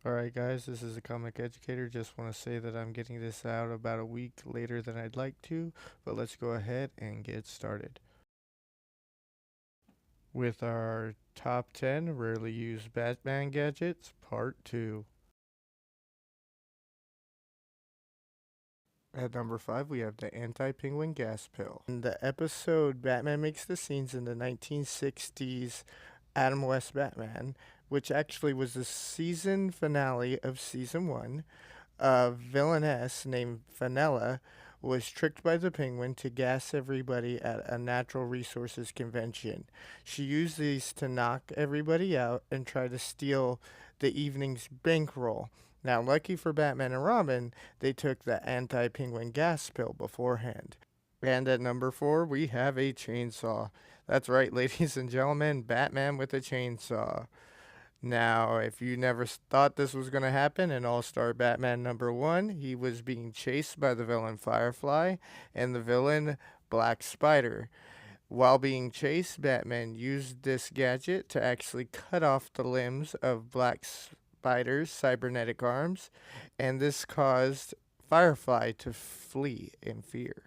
Alright guys, this is a comic educator. Just want to say that I'm getting this out about a week later than I'd like to, but let's go ahead and get started. With our top 10 rarely used Batman gadgets, part 2. At number 5, we have the anti-penguin gas pill. In the episode Batman Makes the Scenes in the 1960s Adam West Batman, which actually was the season finale of season 1, a villainess named Vanilla was tricked by the penguin to gas everybody at a natural resources convention. She used these to knock everybody out and try to steal the evening's bankroll. Now, lucky for Batman and Robin, they took the anti penguin gas pill beforehand. And at number 4, we have a chainsaw. That's right, ladies and gentlemen, Batman with a chainsaw. Now, if you never thought this was going to happen in All Star Batman number 1, he was being chased by the villain Firefly and the villain Black Spider. While being chased, Batman used this gadget to actually cut off the limbs of Black Spider's cybernetic arms, and this caused Firefly to flee in fear.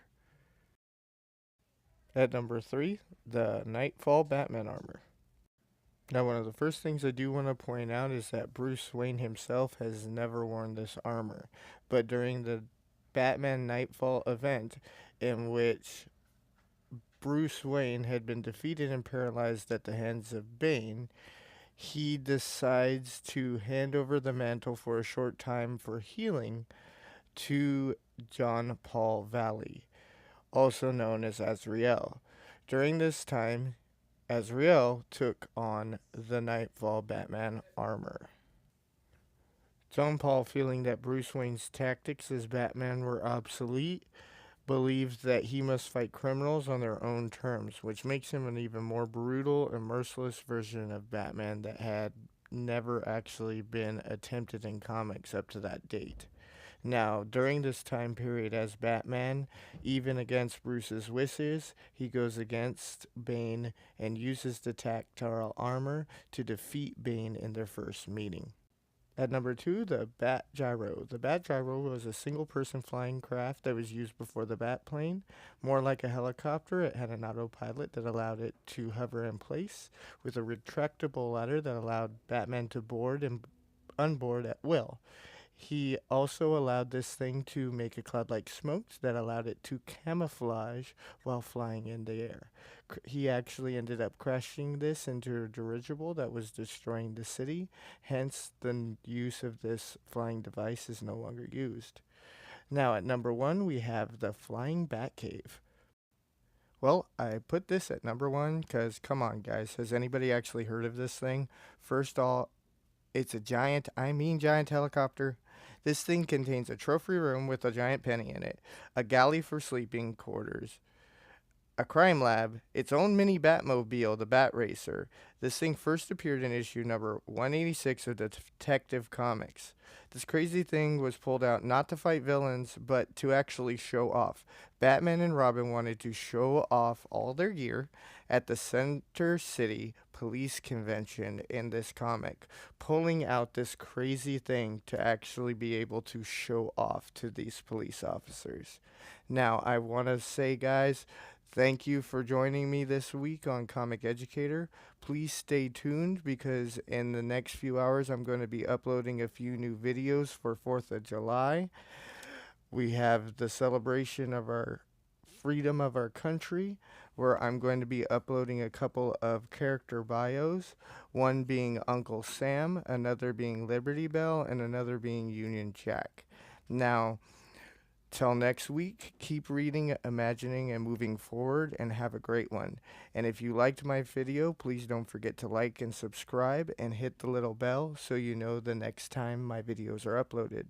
At number 3, the Nightfall Batman armor. Now, one of the first things I do want to point out is that Bruce Wayne himself has never worn this armor. But during the Batman Nightfall event, in which Bruce Wayne had been defeated and paralyzed at the hands of Bane, he decides to hand over the mantle for a short time for healing to John Paul Valley, also known as Azrael. During this time, Azrael took on the Nightfall Batman armor. John Paul, feeling that Bruce Wayne's tactics as Batman were obsolete, believed that he must fight criminals on their own terms, which makes him an even more brutal and merciless version of Batman that had never actually been attempted in comics up to that date. Now, during this time period as Batman, even against Bruce's wishes, he goes against Bane and uses the tactile armor to defeat Bane in their first meeting. At number 2, the Bat Gyro. The Bat Gyro was a single-person flying craft that was used before the Bat plane. More like a helicopter, it had an autopilot that allowed it to hover in place, with a retractable ladder that allowed Batman to board and unboard at will. He also allowed this thing to make a cloud like smoke that allowed it to camouflage while flying in the air. He actually ended up crashing this into a dirigible that was destroying the city, hence, the use of this flying device is no longer used. Now, at number 1, we have the Flying Batcave. Well, I put this at number 1 because, come on, guys, has anybody actually heard of this thing? First all, it's a giant, giant helicopter. This thing contains a trophy room with a giant penny in it, a galley for sleeping quarters, a crime lab, its own mini Batmobile, the Bat Racer. This thing first appeared in issue number 186 of the Detective Comics. This crazy thing was pulled out not to fight villains, but to actually show off. Batman and Robin wanted to show off all their gear at the Center City Police Convention in this comic, pulling out this crazy thing to actually be able to show off to these police officers. Now, I want to say, guys, thank you for joining me this week on Comic Educator. Please stay tuned because in the next few hours I'm going to be uploading a few new videos for 4th of July. We have the celebration of our freedom of our country, where I'm going to be uploading a couple of character bios, one being Uncle Sam, another being Liberty Bell, and another being Union Jack. Now, till next week, keep reading, imagining, and moving forward, and have a great one. And if you liked my video, please don't forget to like and subscribe, and hit the little bell so you know the next time my videos are uploaded.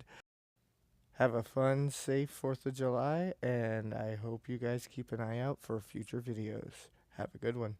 Have a fun, safe 4th of July, and I hope you guys keep an eye out for future videos. Have a good one.